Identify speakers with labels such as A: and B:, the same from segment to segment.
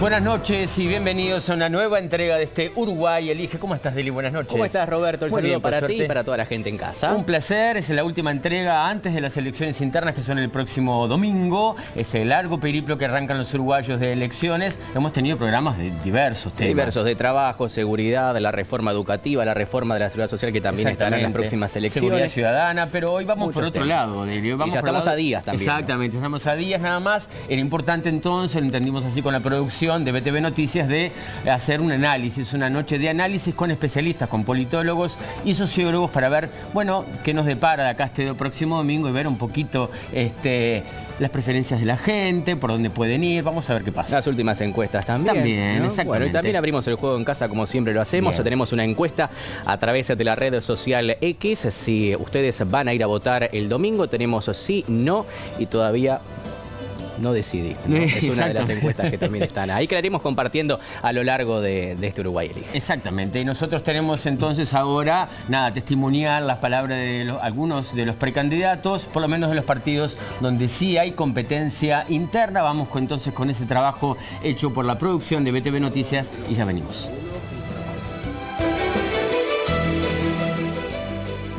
A: Buenas noches y bienvenidos a una nueva entrega de este Uruguay Elige. ¿Cómo estás, Deli? Buenas noches.
B: ¿Cómo estás, Roberto? El
A: Muy
B: saludo
A: bien,
B: para ti
A: suerte.
B: y para toda la gente en casa.
A: Un placer, es la última entrega antes de las elecciones internas que son el próximo domingo. Es el largo periplo que arrancan los uruguayos de elecciones. Hemos tenido programas de diversos temas.
B: Diversos, de trabajo, seguridad, la reforma educativa, la reforma de la seguridad social que también estará en las próximas elecciones.
A: Seguridad ciudadana, pero hoy vamos por otro lado, Deli.
B: Y ya estamos a días también.
A: Exactamente, estamos a días nada más. Era importante entonces, lo entendimos así con la producción de BTV Noticias, de hacer un análisis, una noche de análisis con especialistas, con politólogos y sociólogos para ver, bueno, qué nos depara de acá este próximo domingo y ver un poquito las preferencias de la gente, por dónde pueden ir, vamos a ver qué pasa.
B: Las últimas encuestas también.
A: También,
B: ¿no?
A: exactamente.
B: Bueno, y también abrimos el juego en casa como siempre lo hacemos.
A: Bien.
B: Tenemos una encuesta a través de la red social X. Si ustedes van a ir a votar el domingo, tenemos sí, no y todavía no decidí, ¿no? Es una de las encuestas que también están ahí, que la iremos compartiendo a lo largo de este Uruguay Elige.
A: Exactamente, y nosotros tenemos entonces ahora, testimoniar las palabras de algunos de los precandidatos, por lo menos de los partidos donde sí hay competencia interna. Vamos entonces con ese trabajo hecho por la producción de BTV Noticias y ya venimos.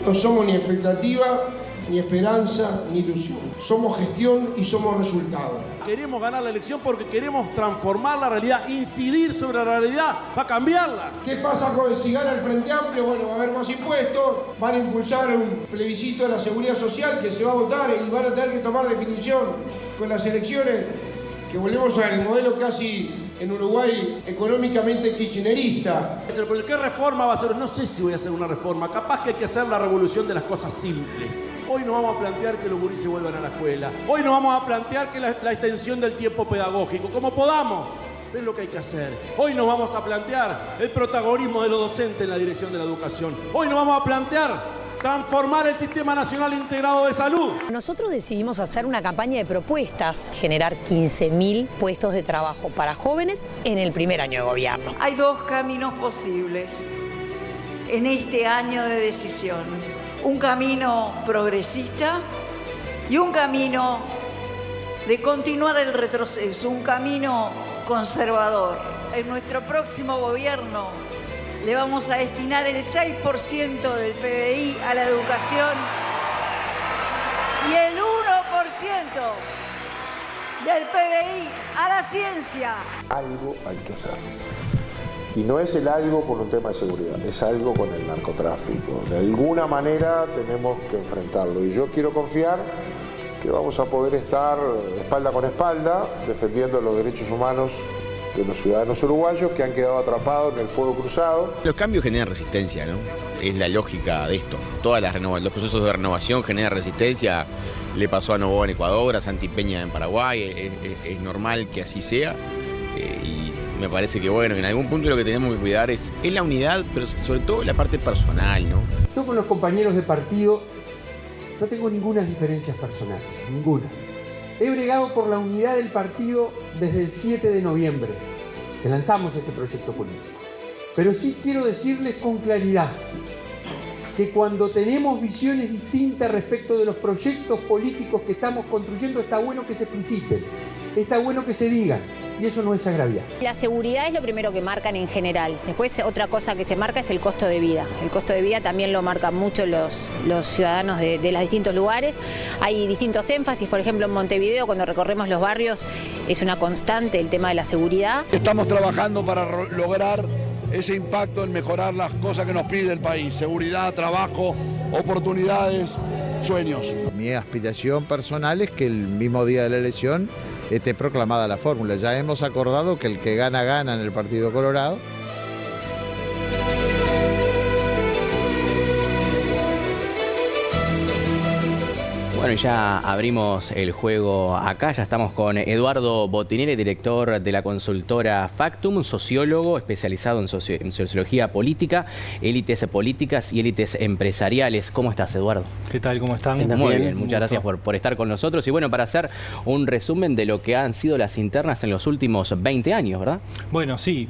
C: No somos ni expectativa, ni esperanza, ni ilusión. Somos gestión y somos resultado.
D: Queremos ganar la elección porque queremos transformar la realidad, incidir sobre la realidad para cambiarla.
C: ¿Qué pasa con si gana el Frente Amplio? Bueno, va a haber más impuestos, van a impulsar un plebiscito de la seguridad social que se va a votar y van a tener que tomar definición con las elecciones, que volvemos al modelo casi en Uruguay económicamente kirchnerista.
D: ¿Qué reforma va a hacer? No sé si voy a hacer una reforma. Capaz que hay que hacer la revolución de las cosas simples. Hoy no vamos a plantear que los gurises vuelvan a la escuela. Hoy no vamos a plantear que la extensión del tiempo pedagógico, como podamos. Es lo que hay que hacer. Hoy no vamos a plantear el protagonismo de los docentes en la dirección de la educación. Hoy no vamos a plantear transformar el Sistema Nacional Integrado de Salud.
E: Nosotros decidimos hacer una campaña de propuestas, generar 15.000 puestos de trabajo para jóvenes en el primer año de gobierno.
F: Hay dos caminos posibles en este año de decisión. Un camino progresista y un camino de continuar el retroceso, un camino conservador. En nuestro próximo gobierno le vamos a destinar el 6% del PBI a la educación y el 1% del PBI a la ciencia.
G: Algo hay que hacer. Y no es el algo por un tema de seguridad, es algo con el narcotráfico. De alguna manera tenemos que enfrentarlo. Y yo quiero confiar que vamos a poder estar espalda con espalda defendiendo los derechos humanos de los ciudadanos uruguayos que han quedado atrapados en el fuego cruzado.
H: Los cambios generan resistencia, ¿no? Es la lógica de esto. Los procesos de renovación generan resistencia. Le pasó a Noboa en Ecuador, a Santi Peña en Paraguay. Es normal que así sea. Y me parece que, bueno, en algún punto lo que tenemos que cuidar es la unidad, pero sobre todo la parte personal, ¿no?
I: Yo con los compañeros de partido no tengo ninguna diferencias personales, ninguna. He bregado por la unidad del partido desde el 7 de noviembre, que lanzamos este proyecto político. Pero sí quiero decirles con claridad que cuando tenemos visiones distintas respecto de los proyectos políticos que estamos construyendo, está bueno que se expliciten, está bueno que se digan, y eso no es agraviar.
J: La seguridad es lo primero que marcan en general. Después otra cosa que se marca es el costo de vida. El costo de vida también lo marcan mucho los ciudadanos de los distintos lugares. Hay distintos énfasis, por ejemplo en Montevideo, cuando recorremos los barrios, es una constante el tema de la seguridad.
K: Estamos trabajando para lograr ese impacto en mejorar las cosas que nos pide el país: seguridad, trabajo, oportunidades, sueños.
L: Mi aspiración personal es que el mismo día de la elección esté proclamada la fórmula. Ya hemos acordado que el que gana, gana en el Partido Colorado.
B: Bueno, ya abrimos el juego acá, ya estamos con Eduardo Botinelli, director de la consultora Factum, sociólogo especializado en sociología política, élites políticas y élites empresariales. ¿Cómo estás, Eduardo?
M: ¿Qué tal? ¿Cómo están?
B: Muy bien, muchas gracias por estar con nosotros. Y bueno, para hacer un resumen de lo que han sido las internas en los últimos 20 años, ¿verdad?
M: Bueno, sí,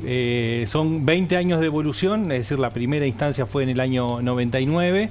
M: son 20 años de evolución, es decir, la primera instancia fue en el año 99.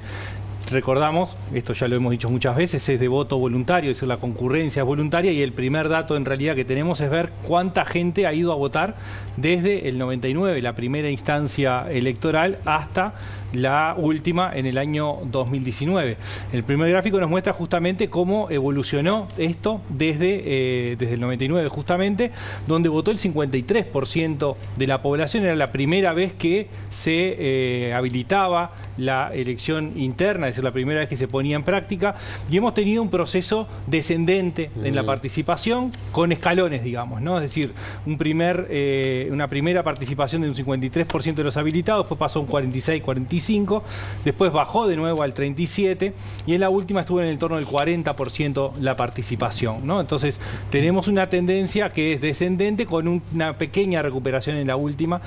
M: recordamos, esto ya lo hemos dicho muchas veces, es de voto voluntario, es decir, la concurrencia es voluntaria, y el primer dato en realidad que tenemos es ver cuánta gente ha ido a votar desde el 99, la primera instancia electoral, hasta la última en el año 2019. El primer gráfico nos muestra justamente cómo evolucionó esto desde el 99, justamente, donde votó el 53% de la población. Era la primera vez que se habilitaba la elección interna, es decir, la primera vez que se ponía en práctica, y hemos tenido un proceso descendente en la participación, con escalones, digamos, ¿no? Es decir, una primera participación de un 53% de los habilitados, después pasó a un 46, 45%, después bajó de nuevo al 37%, y en la última estuvo en el torno del 40% la participación, ¿no? Entonces tenemos una tendencia que es descendente, con una pequeña recuperación en la última.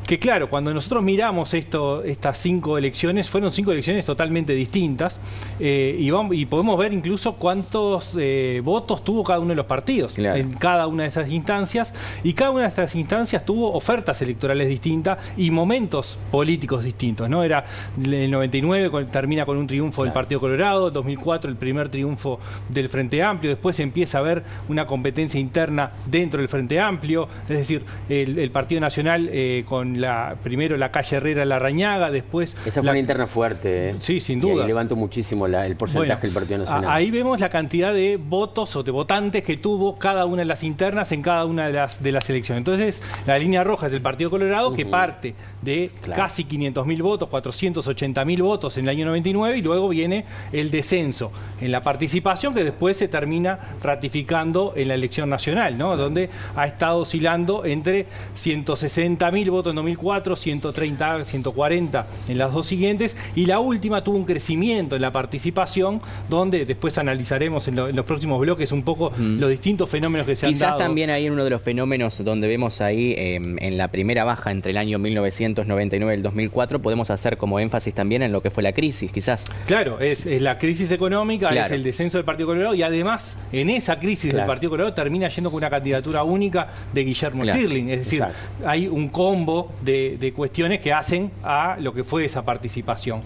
M: Que claro, cuando nosotros miramos estas 5 elecciones, fueron 5 elecciones totalmente distintas, y podemos ver incluso cuántos votos tuvo cada uno de los partidos en cada una de esas instancias, y cada una de estas instancias tuvo ofertas electorales distintas y momentos políticos distintos, ¿no? Era el 99, termina con un triunfo del Partido Colorado, el 2004 el primer triunfo del Frente Amplio, después empieza a haber una competencia interna dentro del Frente Amplio, es decir, el Partido Nacional con primero la calle Herrera Larrañaga, después...
A: Esa fue una interna fuerte,
M: Sí, sin duda.
A: Levantó muchísimo el porcentaje del Partido Nacional.
M: Ahí vemos la cantidad de votos o de votantes que tuvo cada una de las internas en cada una de las elecciones. Entonces, la línea roja es el Partido Colorado, que parte de casi 500.000 votos, 480.000 votos en el año 99, y luego viene el descenso en la participación, que después se termina ratificando en la elección nacional, ¿no? Donde ha estado oscilando entre 160.000 votos en 2004, 130, 140 en las dos siguientes, y la última tuvo un crecimiento en la participación, donde después analizaremos en los próximos bloques un poco los distintos fenómenos que se han dado.
B: Quizás también ahí en uno de los fenómenos donde vemos ahí en la primera baja entre el año 1999 y el 2004, podemos hacer como énfasis también en lo que fue la crisis, quizás.
M: Claro, es la crisis económica, es el descenso del Partido Colorado, y además en esa crisis del Partido Colorado termina yendo con una candidatura única de Guillermo Stirling, es decir, hay un combo de cuestiones que hacen a lo que fue esa participación.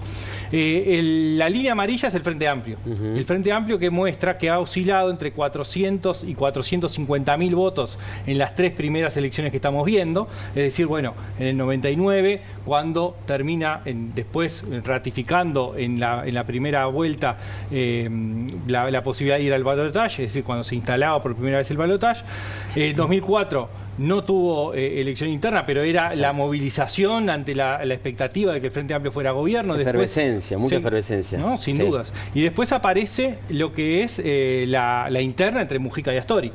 M: La línea amarilla es el Frente Amplio. El Frente Amplio, que muestra que ha oscilado entre 400 y 450.000 votos en las 3 primeras elecciones que estamos viendo. Es decir, bueno, en el 99, cuando termina después ratificando en la primera vuelta la posibilidad de ir al balotaje, es decir, cuando se instalaba por primera vez el balotaje. 2004 no tuvo elección interna, pero era la movilización ante la expectativa de que el Frente Amplio fuera gobierno.
A: Efervescencia, mucha efervescencia.
M: ¿No? Sin dudas. Y después aparece lo que es la interna entre Mujica y Astori.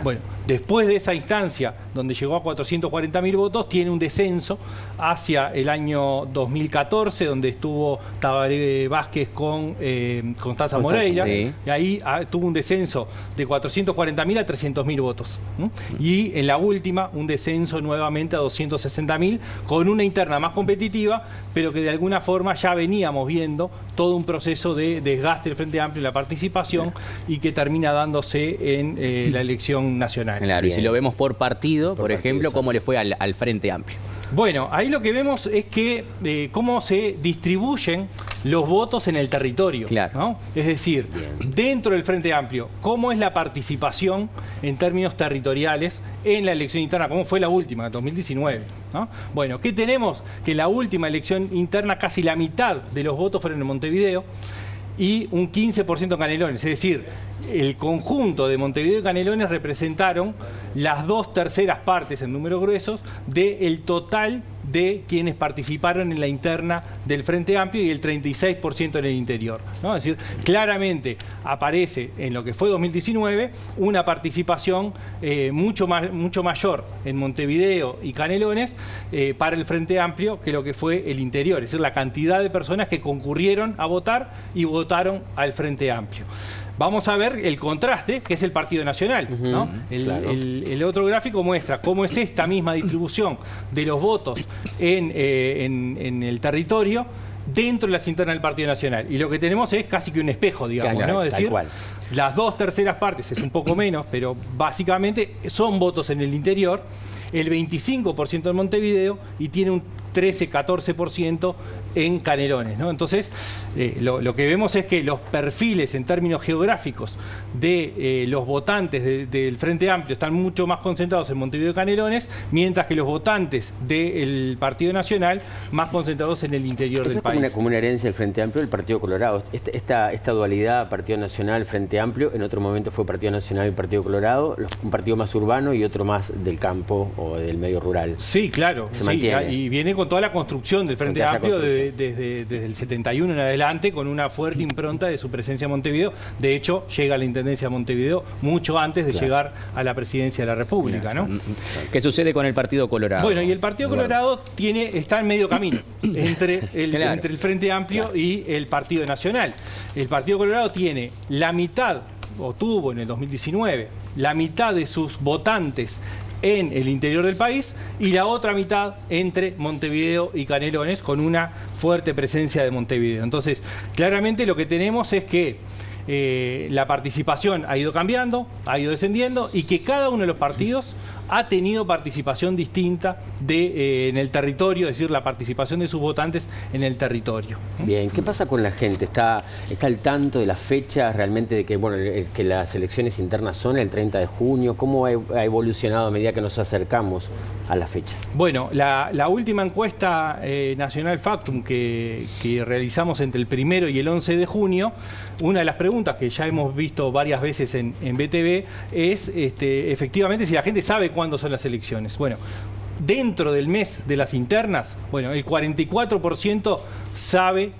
M: Bueno, después de esa instancia, donde llegó a 440.000 votos, tiene un descenso hacia el año 2014, donde estuvo Tabaré Vázquez con Constanza Moreira, y ahí tuvo un descenso de 440.000 a 300.000 votos. Y en la última, un descenso nuevamente a 260.000, con una interna más competitiva, pero que de alguna forma ya veníamos viendo todo un proceso de desgaste del Frente Amplio, la participación, y que termina dándose en la elección nacional.
B: Claro, y si lo vemos por partido, por ejemplo, ¿cómo le fue al Frente Amplio?
M: Bueno, ahí lo que vemos es que cómo se distribuyen los votos en el territorio, ¿no? Es decir, dentro del Frente Amplio, cómo es la participación en términos territoriales en la elección interna, cómo fue la última, 2019, ¿no? Bueno, ¿qué tenemos? Que en la última elección interna casi la mitad de los votos fueron en Montevideo, y un 15% en Canelones, es decir, el conjunto de Montevideo y Canelones representaron las 2/3 partes en números gruesos del total de quienes participaron en la interna del Frente Amplio, y el 36% en el interior, ¿no? Es decir, claramente aparece en lo que fue 2019 una participación mucho mayor en Montevideo y Canelones para el Frente Amplio que lo que fue el interior, es decir, la cantidad de personas que concurrieron a votar y votaron al Frente Amplio. Vamos a ver el contraste, que es el Partido Nacional, ¿no? El otro gráfico muestra cómo es esta misma distribución de los votos en el territorio dentro de las internas del Partido Nacional. Y lo que tenemos es casi que un espejo, digamos, ¿no? Es decir, las 2/3 partes, es un poco menos, pero básicamente son votos en el interior, el 25% en Montevideo, y tiene un 13-14% en Canelones, ¿no? Entonces, lo que vemos es que los perfiles en términos geográficos de los votantes del Frente Amplio están mucho más concentrados en Montevideo y Canelones, mientras que los votantes del Partido Nacional más concentrados en el interior del país.
A: Es como una herencia del Frente Amplio del Partido Colorado. Esta dualidad Partido Nacional, Frente Amplio, en otro momento fue Partido Nacional y Partido Colorado, un partido más urbano y otro más del campo o del medio rural.
M: Sí, claro.
A: Se mantiene.
M: Y viene con toda la construcción del Frente Amplio desde el 71 en adelante, con una fuerte impronta de su presencia en Montevideo. De hecho, llega a la Intendencia de Montevideo mucho antes de llegar a la Presidencia de la República, ¿no?
B: ¿Qué sucede con el Partido Colorado?
M: Bueno, y el Partido Colorado está en medio camino entre el Frente Amplio y el Partido Nacional. El Partido Colorado tiene la mitad, o tuvo en el 2019, la mitad de sus votantes en el interior del país y la otra mitad entre Montevideo y Canelones, con una fuerte presencia de Montevideo. Entonces, claramente lo que tenemos es que la participación ha ido cambiando, ha ido descendiendo, y que cada uno de los partidos ha tenido participación distinta en el territorio, es decir, la participación de sus votantes en el territorio.
A: Bien, ¿qué pasa con la gente? ¿Está al tanto de las fechas realmente de que, bueno, que las elecciones internas son el 30 de junio? ¿Cómo ha evolucionado a medida que nos acercamos a la fecha?
M: Bueno, la última encuesta nacional Factum que realizamos entre el 1 y el 11 de junio, una de las preguntas que ya hemos visto varias veces en BTV es efectivamente si la gente sabe cuándo son las elecciones. Bueno, dentro del mes de las internas, bueno, el 44% sabe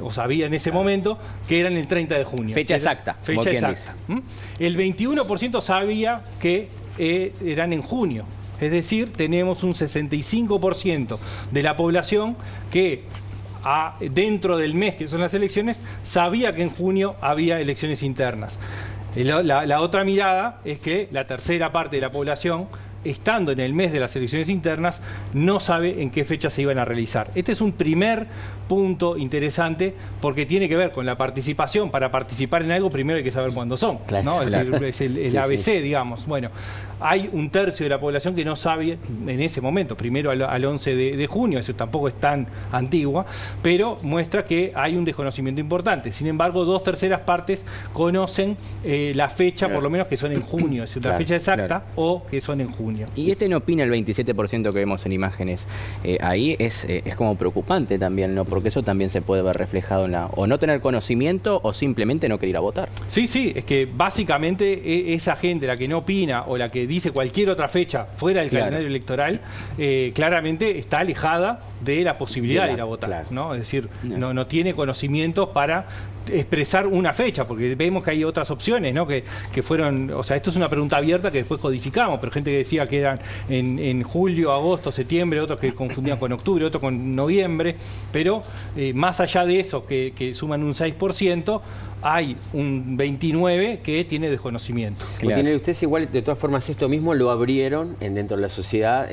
M: o sabía en ese momento que eran el 30 de junio.
B: Fecha exacta.
M: Fecha exacta. El 21% sabía que eran en junio. Es decir, tenemos un 65% de la población que dentro del mes que son las elecciones sabía que en junio había elecciones internas. La otra mirada es que la tercera parte de la población, estando en el mes de las elecciones internas, no sabe en qué fecha se iban a realizar. Este es un primer punto interesante porque tiene que ver con la participación. Para participar en algo primero hay que saber cuándo son, ¿no? Es decir, es el ABC, digamos. Bueno, hay un tercio de la población que no sabe en ese momento, primero al 11 de junio, eso tampoco es tan antigua, pero muestra que hay un desconocimiento importante. Sin embargo, 2/3 partes conocen la fecha, por lo menos que son en junio, es decir, la fecha exacta o que son en junio.
B: Y no opina el 27% que vemos en imágenes. Ahí es como preocupante también, ¿no? Porque eso también se puede ver reflejado en o no tener conocimiento o simplemente no querer ir a votar.
M: Sí, es que básicamente esa gente, la que no opina o la que dice cualquier otra fecha fuera del calendario electoral, claramente está alejada de la posibilidad de ir a votar, ¿no? Es decir, no tiene conocimientos para expresar una fecha, porque vemos que hay otras opciones, ¿no? Que fueron, o sea, esto es una pregunta abierta que después codificamos, pero gente que decía que eran en julio, agosto, septiembre, otros que confundían con octubre, otros con noviembre, pero más allá de eso, que suman un 6%, hay un 29% que tiene desconocimiento.
A: Ustedes igual, de todas formas, esto mismo lo abrieron dentro de la sociedad,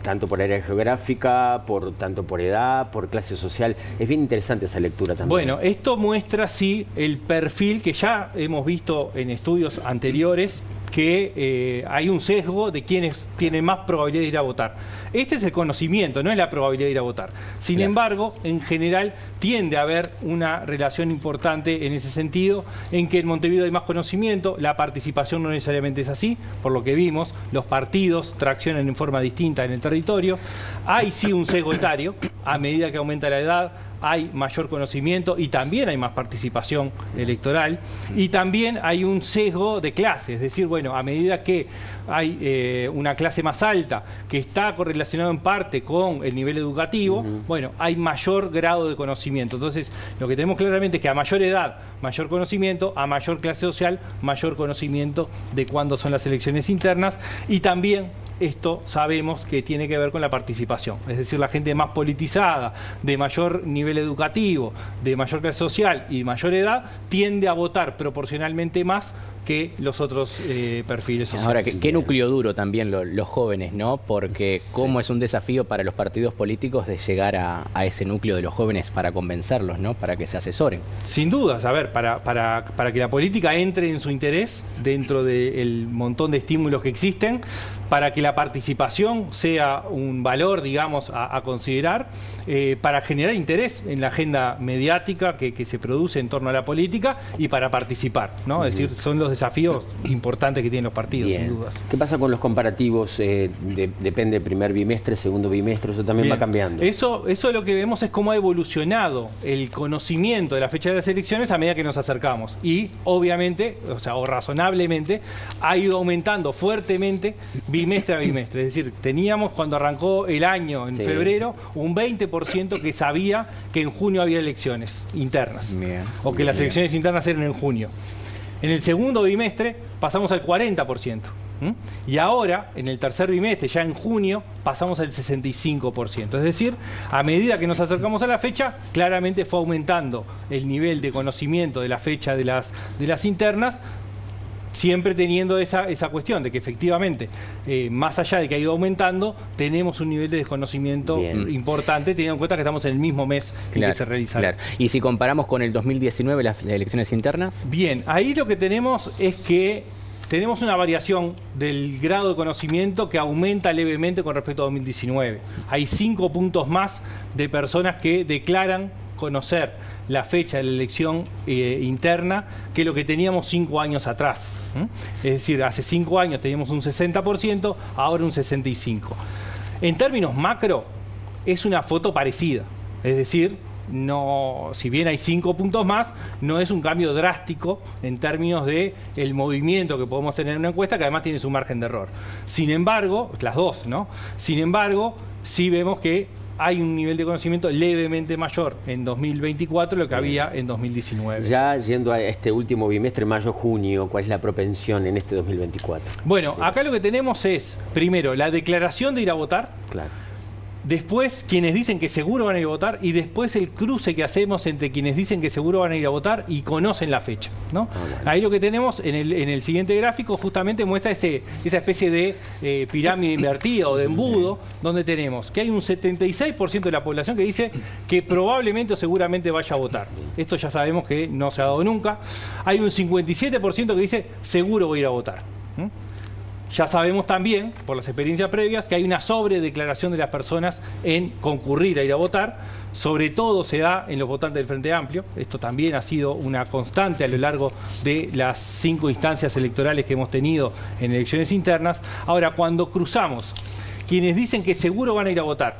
A: tanto por área geográfica, tanto por edad, por clase social. Es bien interesante esa lectura también.
M: Bueno, esto muestra sí el perfil que ya hemos visto en estudios anteriores, que hay un sesgo de quienes tienen más probabilidad de ir a votar. Este es el conocimiento, no es la probabilidad de ir a votar. Sin embargo, en general tiende a haber una relación importante en ese sentido, en que en Montevideo hay más conocimiento, la participación no necesariamente es así, por lo que vimos, los partidos traccionan en forma distinta en el territorio. Hay sí un sesgo etario, a medida que aumenta la edad, hay mayor conocimiento y también hay más participación electoral, y también hay un sesgo de clase, es decir, bueno, a medida que hay una clase más alta que está correlacionado en parte con el nivel educativo, bueno, hay mayor grado de conocimiento. Entonces, lo que tenemos claramente es que a mayor edad, mayor conocimiento, a mayor clase social, mayor conocimiento de cuándo son las elecciones internas, y también esto sabemos que tiene que ver con la participación, es decir, la gente más politizada, de mayor nivel educativo, de mayor clase social y mayor edad, tiende a votar proporcionalmente más que los otros perfiles sociales.
B: Ahora, ¿qué núcleo duro también los jóvenes, ¿no? Porque cómo es un desafío para los partidos políticos de llegar a ese núcleo de los jóvenes para convencerlos, ¿no? Para que se asesoren.
M: Sin dudas, a ver, para que la política entre en su interés dentro del montón de estímulos que existen, para que la participación sea un valor, digamos, a considerar, para generar interés en la agenda mediática que se produce en torno a la política y para participar, ¿no? Es decir, son los desafíos importantes que tienen los partidos, sin dudas.
A: ¿Qué pasa con los comparativos? Depende del primer bimestre, segundo bimestre, eso también va cambiando.
M: Eso lo que vemos es cómo ha evolucionado el conocimiento de la fecha de las elecciones a medida que nos acercamos. Y obviamente, o razonablemente, ha ido aumentando fuertemente bimestre a bimestre. Es decir, teníamos cuando arrancó el año, en febrero, un 20% que sabía que en junio había elecciones internas. O que las elecciones internas eran en junio. En el segundo bimestre pasamos al 40%. Y ahora, en el tercer bimestre, ya en junio, pasamos al 65%. Es decir, a medida que nos acercamos a la fecha, claramente fue aumentando el nivel de conocimiento de la fecha de las internas, siempre teniendo esa cuestión de que efectivamente, más allá de que ha ido aumentando, tenemos un nivel de desconocimiento importante, teniendo en cuenta que estamos en el mismo mes en que se realizaron.
B: Y si comparamos con el 2019, las elecciones internas.
M: Bien, ahí lo que tenemos es que tenemos una variación del grado de conocimiento que aumenta levemente con respecto a 2019. Hay 5 puntos más de personas que declaran conocer la fecha de la elección interna que lo que teníamos 5 años atrás. Es decir, hace 5 años teníamos un 60%, ahora un 65%. En términos macro, es una foto parecida. Es decir, no, si bien hay 5 puntos más, no es un cambio drástico en términos de el movimiento que podemos tener en una encuesta, que además tiene su margen de error. Sin embargo, las dos, ¿no? Sin embargo, sí vemos que hay un nivel de conocimiento levemente mayor en 2024 de lo que había en 2019.
A: Ya yendo a este último bimestre, mayo-junio, ¿cuál es la propensión en este 2024?
M: Bueno, acá lo que tenemos es, primero, la declaración de ir a votar.
A: Claro.
M: Después, quienes dicen que seguro van a ir a votar, y después el cruce que hacemos entre quienes dicen que seguro van a ir a votar y conocen la fecha, ¿no? Bueno. Ahí lo que tenemos en el siguiente gráfico justamente muestra esa especie de pirámide invertida o de embudo, donde tenemos que hay un 76% de la población que dice que probablemente o seguramente vaya a votar. Esto ya sabemos que no se ha dado nunca. Hay un 57% que dice seguro voy a ir a votar. Ya sabemos también, por las experiencias previas, que hay una sobredeclaración de las personas en concurrir a ir a votar. Sobre todo se da en los votantes del Frente Amplio. Esto también ha sido una constante a lo largo de las 5 instancias electorales que hemos tenido en elecciones internas. Ahora, cuando cruzamos quienes dicen que seguro van a ir a votar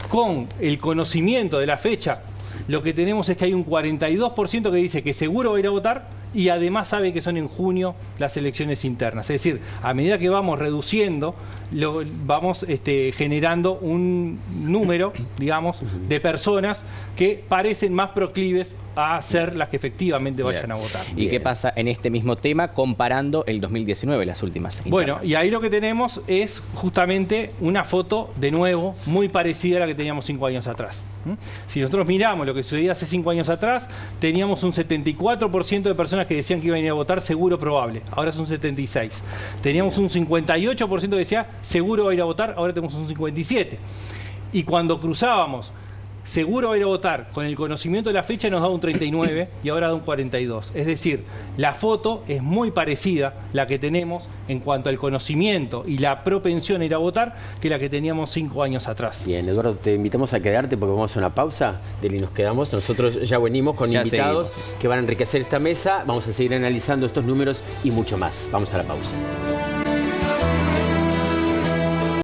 M: con el conocimiento de la fecha, lo que tenemos es que hay un 42% que dice que seguro va a ir a votar y además sabe que son en junio las elecciones internas. Es decir, a medida que vamos reduciendo, vamos generando un número, digamos, de personas que parecen más proclives a ser las que efectivamente vayan a votar.
B: ¿Y qué pasa en este mismo tema comparando el 2019, las últimas internas?
M: Bueno, y ahí lo que tenemos es justamente una foto, de nuevo, muy parecida a la que teníamos 5 años atrás. Si nosotros miramos lo que sucedía hace 5 años atrás, teníamos un 74% de personas que decían que iban a ir a votar seguro probable, ahora es un 76%. Teníamos un 58% que decía seguro va a ir a votar, ahora tenemos un 57%. Y cuando cruzábamos seguro va a ir a votar con el conocimiento de la fecha, nos da un 39% y ahora da un 42%. Es decir, la foto es muy parecida, la que tenemos en cuanto al conocimiento y la propensión a ir a votar, que la que teníamos 5 años atrás.
A: Bien, Eduardo, te invitamos a quedarte porque vamos a una pausa. Deli, nos quedamos. Nosotros ya venimos con invitados que van a enriquecer esta mesa. Vamos a seguir analizando estos números y mucho más. Vamos a la pausa.